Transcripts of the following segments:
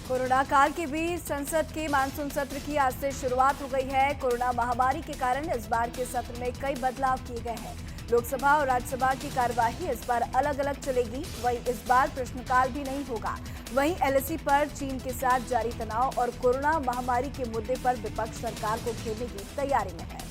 Corona काल के बीच संसद के मानसून सत्र की आज से शुरुआत हो गई है। कोरोना महामारी के कारण इस बार के सत्र में कई बदलाव किए गए हैं। लोकसभा और राज्यसभा की कार्यवाही इस बार अलग अलग चलेगी। वहीं इस बार प्रश्नकाल भी नहीं होगा। वहीं एलएसी पर चीन के साथ जारी तनाव और कोरोना महामारी के मुद्दे पर विपक्ष सरकार को घेरने की तैयारी में है।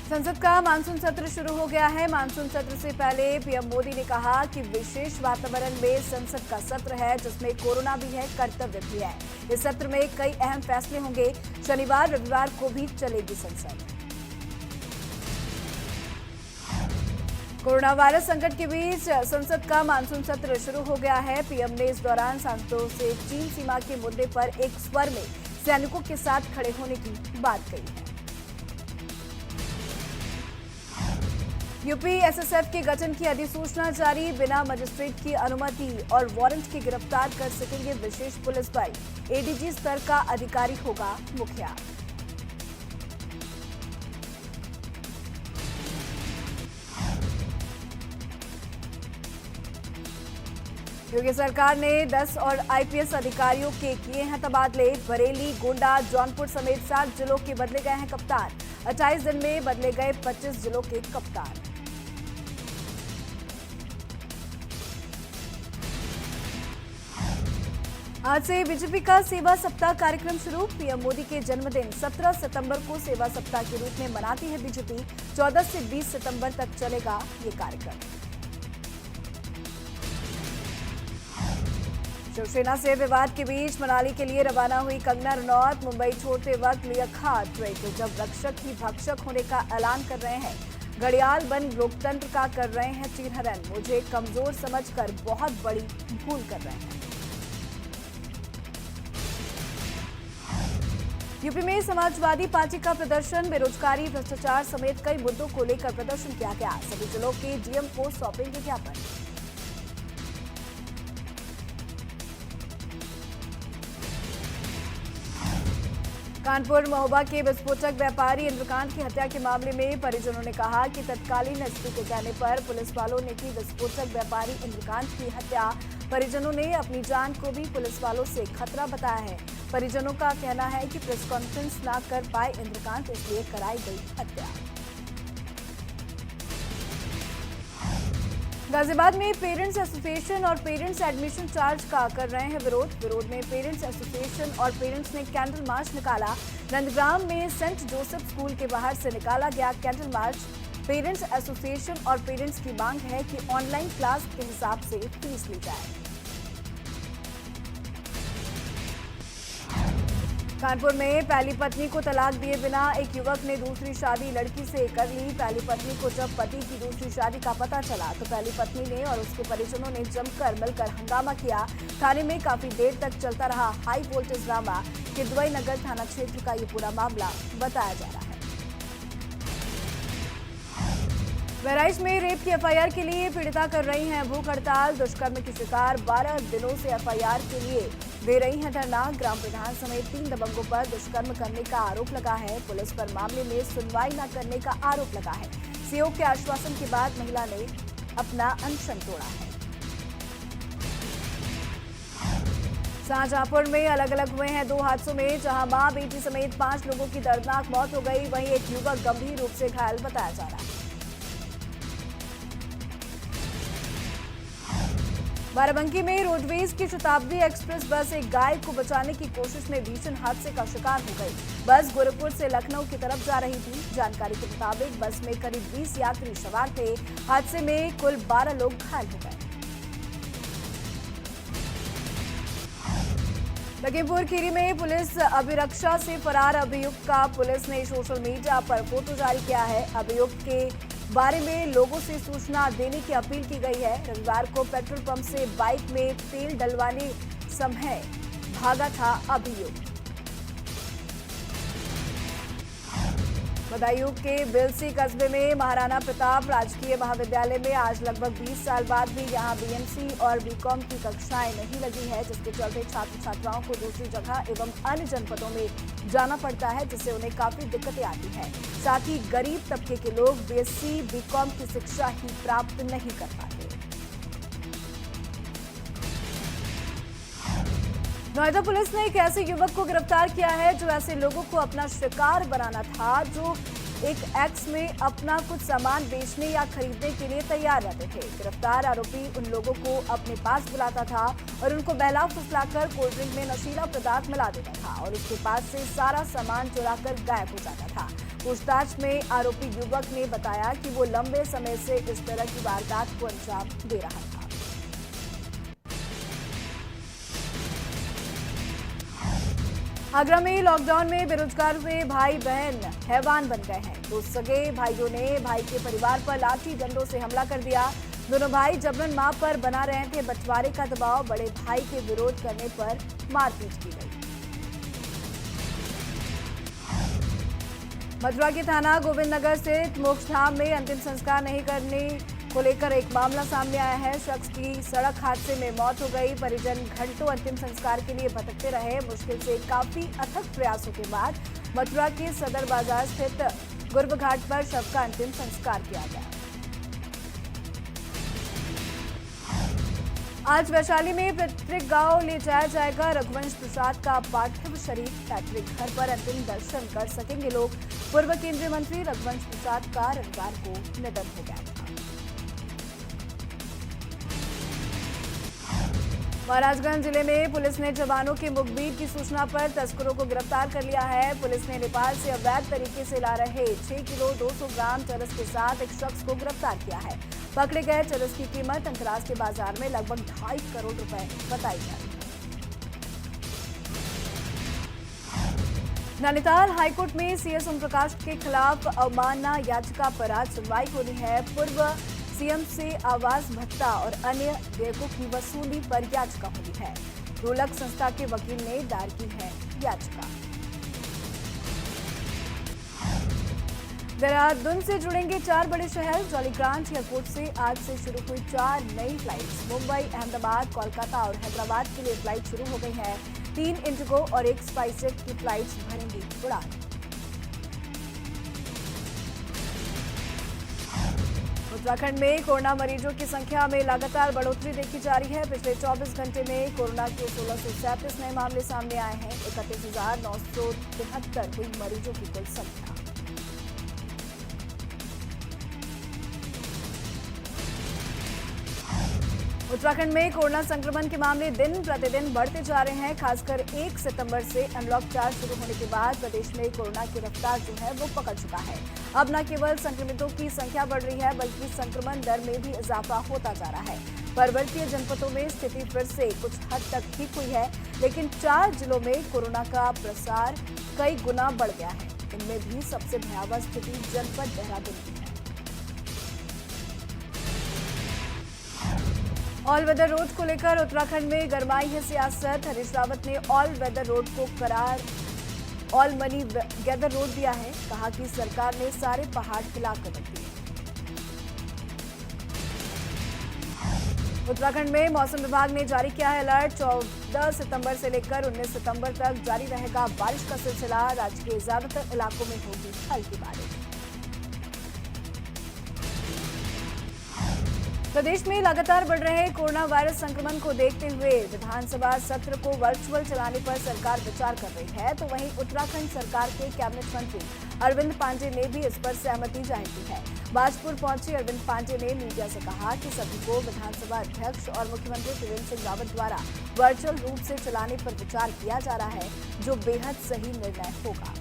संसद का मानसून सत्र शुरू हो गया है। मानसून सत्र से पहले पीएम मोदी ने कहा कि विशेष वातावरण में संसद का सत्र है, जिसमें कोरोना भी है, कर्तव्य भी है। इस सत्र में कई अहम फैसले होंगे। शनिवार रविवार को भी चलेगी संसद। कोरोना वायरस संकट के बीच संसद का मानसून सत्र शुरू हो गया है। पीएम ने इस दौरान सांसदों से चीन सीमा के मुद्दे पर एक स्वर में सैनिकों के साथ खड़े होने की बात कही है। यूपी एसएसएफ के गठन की अधिसूचना जारी। बिना मजिस्ट्रेट की अनुमति और वारंट के गिरफ्तार कर सकेंगे विशेष पुलिस बल। एडीजी स्तर का अधिकारी होगा मुखिया। योगी सरकार ने 10 और आईपीएस अधिकारियों के किए हैं तबादले। बरेली, गोंडा, जौनपुर समेत 7 जिलों के बदले गए हैं कप्तान। 28 दिन में बदले गए 25 जिलों के कप्तान। आज से बीजेपी का सेवा सप्ताह कार्यक्रम शुरू। पीएम मोदी के जन्मदिन 17 सितंबर को सेवा सप्ताह के रूप में मनाती है बीजेपी। 14 से 20 सितंबर तक चलेगा ये कार्यक्रम। शिवसेना से विवाद के बीच मनाली के लिए रवाना हुई कंगना रनौत। मुंबई छोड़ते वक्त लिया खाद ट्रेन। जब रक्षक ही भक्षक होने का ऐलान कर रहे हैं। घड़ियाल बन लोकतंत्र का कर रहे हैं चीरहरण। मुझे कमजोर समझकर बहुत बड़ी भूल कर रहे हैं। यूपी में समाजवादी पार्टी का प्रदर्शन। बेरोजगारी, भ्रष्टाचार समेत कई मुद्दों को लेकर प्रदर्शन किया गया। सभी जिलों के डीएम को सौंपेंगे ज्ञापन। कानपुर महोबा के विस्फोटक व्यापारी इंद्रकांत की हत्या के मामले में परिजनों ने कहा कि तत्कालीन एसपी के कहने पर पुलिस वालों ने की विस्फोटक व्यापारी इंद्रकांत की हत्या। परिजनों ने अपनी जान को भी पुलिस वालों से खतरा बताया है। परिजनों का कहना है कि प्रेस कॉन्फ्रेंस न कर पाए इंद्रकांत, इसलिए कराई गई हत्या। गाजियाबाद में पेरेंट्स एसोसिएशन और पेरेंट्स एडमिशन चार्ज का कर रहे हैं विरोध में पेरेंट्स एसोसिएशन और पेरेंट्स ने कैंडल मार्च निकाला। नंदग्राम में सेंट जोसेफ स्कूल के बाहर से निकाला गया कैंडल मार्च। पेरेंट्स एसोसिएशन और पेरेंट्स की मांग है कि ऑनलाइन क्लास के हिसाब से फीस ली जाए। कानपुर में पहली पत्नी को तलाक दिए बिना एक युवक ने दूसरी शादी लड़की से कर ली। पहली पत्नी को जब पति की दूसरी शादी का पता चला तो पहली पत्नी ने और उसके परिजनों ने जमकर मिलकर हंगामा किया। थाने में काफी देर तक चलता रहा हाई वोल्टेज ड्रामा। किदवई नगर थाना क्षेत्र का ये पूरा मामला बताया जा रहा है। बहराइच में रेप की एफआईआर के लिए पीड़िता कर रही हैं भूख हड़ताल। दुष्कर्म की शिकार 12 दिनों से एफआईआर के लिए दे रही हैं धरना। ग्राम प्रधान समेत 3 दबंगों पर दुष्कर्म करने का आरोप लगा है। पुलिस पर मामले में सुनवाई न करने का आरोप लगा है। सीओ के आश्वासन के बाद महिला ने अपना अनशन तोड़ा है। शाहजहांपुर में अलग अलग हुए हैं 2 हादसों में, जहां मां बेटी समेत 5 लोगों की दर्दनाक मौत हो गई। वहीं एक युवक गंभीर रूप से घायल बताया जा रहा है। बाराबंकी में रोडवेज की शताब्दी एक्सप्रेस बस एक गाय को बचाने की कोशिश में भीषण हादसे का शिकार हो गई। बस गोरखपुर से लखनऊ की तरफ जा रही थी। जानकारी के मुताबिक बस में करीब 20 यात्री सवार थे। हादसे में कुल 12 लोग घायल हो गए। लखीमपुर खीरी में पुलिस अभिरक्षा से फरार अभियुक्त का पुलिस ने सोशल मीडिया पर फोटो जारी किया है। अभियुक्त के बारे में लोगों से सूचना देने की अपील की गई है। रविवार को पेट्रोल पंप से बाइक में तेल डलवाने समय भागा था अभियुक्त। बदायूं के बिलसी कस्बे में महाराणा प्रताप राजकीय महाविद्यालय में आज लगभग 20 साल बाद भी यहां बीएमसी और बीकॉम की कक्षाएं नहीं लगी है, जिसके चलते छात्र छात्राओं को दूसरी जगह एवं अन्य जनपदों में जाना पड़ता है, जिससे उन्हें काफी दिक्कतें आती हैं। साथ ही गरीब तबके के लोग बीएससी बीकॉम की शिक्षा ही प्राप्त नहीं कर पाते। नोएडा पुलिस ने एक ऐसे युवक को गिरफ्तार किया है जो ऐसे लोगों को अपना शिकार बनाना था जो एक एक्स में अपना कुछ सामान बेचने या खरीदने के लिए तैयार रहते थे। गिरफ्तार आरोपी उन लोगों को अपने पास बुलाता था और उनको बहला फुसलाकर कोल्ड ड्रिंक में नशीला पदार्थ मिला देता था और उसके पास से सारा सामान चुराकर गायब हो जाता था। पूछताछ में आरोपी युवक ने बताया कि वो लंबे समय से इस तरह की वारदात को अंजाम दे रहा था। आगरा में लॉकडाउन में बेरोजगार हुए भाई बहन हैवान बन गए हैं। दो सगे भाइयों ने भाई के परिवार पर लाठी डंडों से हमला कर दिया। दोनों भाई जबरन मां पर बना रहे थे बंटवारे का दबाव। बड़े भाई के विरोध करने पर मारपीट की गई। मथुरा के थाना गोविंद नगर स्थित मोक्षधाम में अंतिम संस्कार नहीं करने को लेकर एक मामला सामने आया है। शख्स की सड़क हादसे में मौत हो गई। परिजन घंटों अंतिम संस्कार के लिए भटकते रहे। मुश्किल से काफी अथक प्रयासों के बाद मथुरा के सदर बाजार स्थित गुर्व घाट पर शव का अंतिम संस्कार किया गया। आज वैशाली में पैतृक गांव ले जाया जाएगा रघुवंश प्रसाद का पार्थिव शरीर। पैतृक घर पर अंतिम दर्शन कर सकेंगे लोग। पूर्व केंद्रीय मंत्री रघुवंश प्रसाद का रविवार को निधन हो गया था। महाराजगंज जिले में पुलिस ने जवानों के मुखबिर की सूचना पर तस्करों को गिरफ्तार कर लिया है। पुलिस ने नेपाल से अवैध तरीके से ला रहे 6 किलो 200 ग्राम चरस के साथ एक शख्स को गिरफ्तार किया है। पकड़े गए चरस की कीमत अंतर्राष्ट्रीय बाजार में लगभग 2.5 करोड़ रुपए बताई जा रही है। नैनीताल हाईकोर्ट में सीएस ओम प्रकाश के खिलाफ अवमानना याचिका पर आज सुनवाई होनी है। पूर्व सीएम से आवास भत्ता और अन्य देयकों की वसूली पर याचिका होनी है। ढोलक संस्था के वकील ने दायर की है याचिका। देहरादून से जुड़ेंगे 4 बड़े शहर। जॉलीग्रांट एयरपोर्ट से आज से शुरू हुई 4 नई फ्लाइट्स। मुंबई, अहमदाबाद, कोलकाता और हैदराबाद के लिए फ्लाइट शुरू हो गई है। 3 इंडिगो और 1 स्पाइसजेट की फ्लाइट्स भरेंगी उड़ान। उत्तराखंड में कोरोना मरीजों की संख्या में लगातार बढ़ोतरी देखी जा रही है। पिछले 24 घंटे में कोरोना के 1637 नए मामले सामने आए हैं। 31,973 हुई मरीजों की कुल संख्या। उत्तराखंड में कोरोना संक्रमण के मामले दिन प्रतिदिन बढ़ते जा रहे हैं। खासकर 1 सितंबर से अनलॉक 4 शुरू होने के बाद प्रदेश में कोरोना की रफ्तार जो है वो पकड़ चुका है। अब न केवल संक्रमितों की संख्या बढ़ रही है बल्कि संक्रमण दर में भी इजाफा होता जा रहा है। पर्वतीय जनपदों में स्थिति फिर से कुछ हद तक ठीक हुई है, लेकिन 4 जिलों में कोरोना का प्रसार कई गुना बढ़ गया है। इनमें भी सबसे भयावह स्थिति जनपद देहरादून की है। ऑल वेदर रोड को लेकर उत्तराखंड में गरमाई है सियासत। हरीश रावत ने ऑल वेदर रोड को करार ऑल मनी गैदर रोड दिया है। कहा कि सरकार ने सारे पहाड़ हिला कर रख दिए। उत्तराखंड में मौसम विभाग ने जारी किया है अलर्ट। 14 सितंबर से लेकर 19 सितंबर तक जारी रहेगा बारिश का सिलसिला। राज्य के ज्यादातर इलाकों में होगी हल्की बारिश। प्रदेश में लगातार बढ़ रहे कोरोना वायरस संक्रमण को देखते हुए विधानसभा सत्र को वर्चुअल चलाने पर सरकार विचार कर रही है। तो वहीं उत्तराखंड सरकार के कैबिनेट मंत्री अरविंद पांडे ने भी इस पर सहमति जाहिर की है। बाजपुर पहुंचे अरविंद पांडे ने मीडिया से कहा कि सत्र को विधानसभा अध्यक्ष और मुख्यमंत्री त्रिवेंद्र सिंह रावत द्वारा वर्चुअल रूप से चलाने पर विचार किया जा रहा है, जो बेहद सही निर्णय होगा।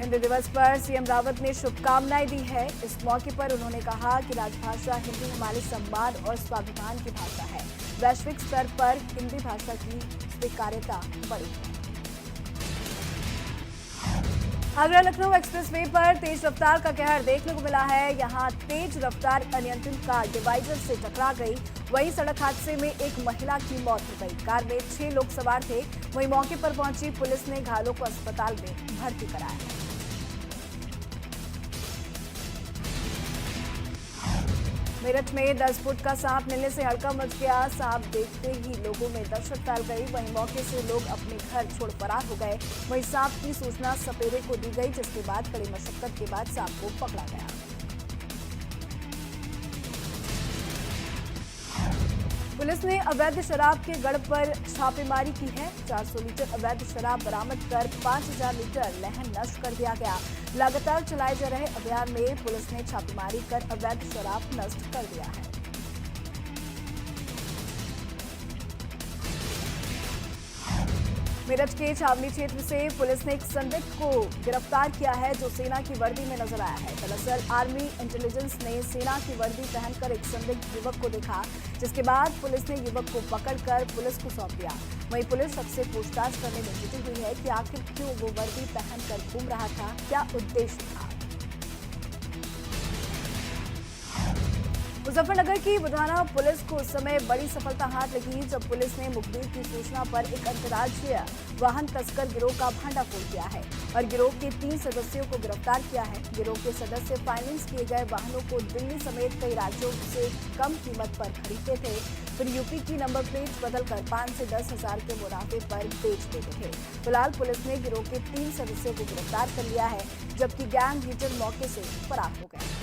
हिंदी दिवस पर सीएम रावत ने शुभकामनाएं दी है। इस मौके पर उन्होंने कहा कि राजभाषा हिंदी हमारे सम्मान और स्वाभिमान की भाषा है। वैश्विक स्तर पर हिंदी भाषा की स्वीकार्यता बढ़ी है। आगरा लखनऊ एक्सप्रेसवे पर तेज रफ्तार का कहर देखने को मिला है। यहां तेज रफ्तार अनियंत्रित कार डिवाइडर से टकरा गई। वहीं सड़क हादसे में एक महिला की मौत हो गई। कार में 6 लोग सवार थे। वहीं मौके पर पहुंची पुलिस ने घायलों को अस्पताल में भर्ती कराया है। मेरठ में 10 फुट का सांप मिलने से हड़कंप मच गया। सांप देखते ही लोगों में दहशत फैल गई। वहीं मौके से लोग अपने घर छोड़ फरार हो गए। वहीं सांप की सूचना सपेरे को दी गई, जिसके बाद कड़ी मशक्कत के बाद सांप को पकड़ा गया। पुलिस ने अवैध शराब के गढ़ पर छापेमारी की है। 400 लीटर अवैध शराब बरामद कर 5000 लीटर लहन नष्ट कर दिया गया। लगातार चलाए जा रहे अभियान में पुलिस ने छापेमारी कर अवैध शराब नष्ट कर दिया है। मेरठ के छावनी क्षेत्र से पुलिस ने एक संदिग्ध को गिरफ्तार किया है जो सेना की वर्दी में नजर आया है। दरअसल आर्मी इंटेलिजेंस ने सेना की वर्दी पहनकर एक संदिग्ध युवक को देखा, जिसके बाद पुलिस ने युवक को पकड़कर पुलिस को सौंप दिया। वहीं पुलिस शख्स से पूछताछ करने में जुटी हुई है कि आखिर क्यों वो वर्दी पहनकर घूम रहा था, क्या उद्देश्य था। मुजफ्फरनगर की बुधाना पुलिस को उस समय बड़ी सफलता हाथ लगी जब पुलिस ने मुखबिर की सूचना पर एक अंतर्राज्यीय वाहन तस्कर गिरोह का भंडाफोड़ किया है और गिरोह के 3 सदस्यों को गिरफ्तार किया है। गिरोह के सदस्य फाइनेंस किए गए वाहनों को दिल्ली समेत कई राज्यों से कम कीमत पर खरीदते थे, फिर यूपी की नंबर प्लेट बदलकर 5 से 10 हजार के मुनाफे पर बेच देते थे। फिलहाल पुलिस ने गिरोह के 3 सदस्यों को गिरफ्तार कर लिया है, जबकि गैंग लीडर मौके से फरार हो गए।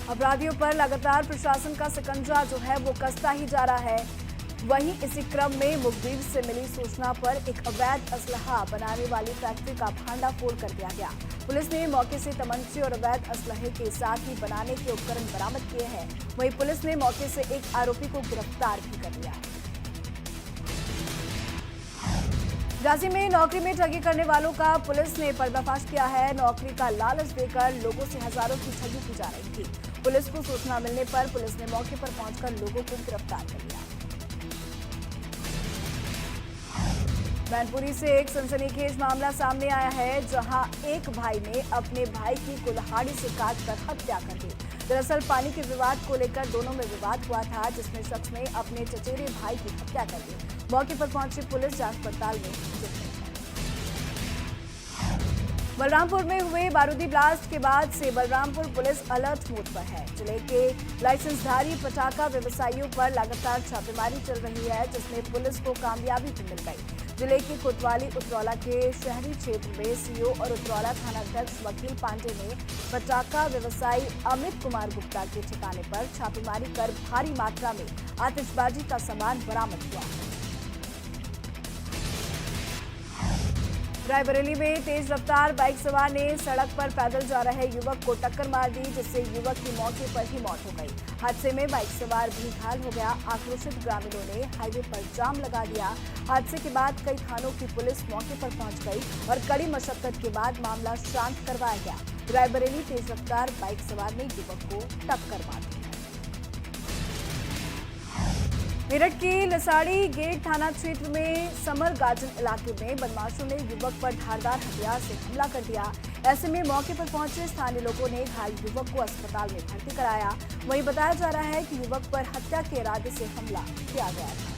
अपराधियों पर लगातार प्रशासन का शिकंजा जो है वो कसता ही जा रहा है। वहीं इसी क्रम में मुखबिर से मिली सूचना पर एक अवैध असलहा बनाने वाली फैक्ट्री का भंडाफोड़ कर दिया गया। पुलिस ने मौके से तमंचे और अवैध असलहे के साथ ही बनाने के उपकरण बरामद किए हैं। वहीं पुलिस ने मौके से एक आरोपी को गिरफ्तार भी कर लिया है। झांसी में नौकरी में ठगी करने वालों का पुलिस ने पर्दाफाश किया है। नौकरी का लालच देकर लोगों से हजारों की ठगी की जा रही थी। पुलिस को सूचना मिलने पर पुलिस ने मौके पर पहुंचकर लोगों को गिरफ्तार कर लिया। मैनपुरी से एक सनसनीखेज मामला सामने आया है, जहां एक भाई ने अपने भाई की कुल्हाड़ी से काटकर हत्या कर दी। दरअसल पानी के विवाद को लेकर दोनों में विवाद हुआ था, जिसमें शख्स ने अपने चचेरे भाई की हत्या कर दी। मौके पर पहुंची पुलिस जांच पड़ताल में जुट गई है। बलरामपुर में हुए बारूदी ब्लास्ट के बाद से बलरामपुर पुलिस अलर्ट मोड पर है। जिले के लाइसेंसधारी पटाखा व्यवसायियों पर लगातार छापेमारी चल रही है, जिसमें पुलिस को कामयाबी भी मिल गई। जिले की कोतवाली उतरौला के शहरी क्षेत्र में सीओ और उतरौला थानाध्यक्ष वकील पांडे ने पटाखा व्यवसायी अमित कुमार गुप्ता के ठिकाने पर छापेमारी कर भारी मात्रा में आतिशबाजी का सामान बरामद हुआ। रायबरेली में तेज रफ्तार बाइक सवार ने सड़क पर पैदल जा रहे युवक को टक्कर मार दी, जिससे युवक की मौके पर ही मौत हो गई। हादसे में बाइक सवार भी घायल हो गया। आक्रोशित ग्रामीणों ने हाईवे पर जाम लगा दिया। हादसे के बाद कई थानों की पुलिस मौके पर पहुंच गई और कड़ी मशक्कत के बाद मामला शांत करवाया गया। रायबरेली तेज रफ्तार बाइक सवार ने युवक को टक्कर मार दी। मेरठ के लसाड़ी गेट थाना क्षेत्र में समर गार्डन इलाके में बदमाशों ने युवक पर धारदार हथियार से हमला कर दिया। ऐसे में मौके पर पहुंचे स्थानीय लोगों ने घायल युवक को अस्पताल में भर्ती कराया। वहीं बताया जा रहा है कि युवक पर हत्या के इरादे से हमला किया गया था।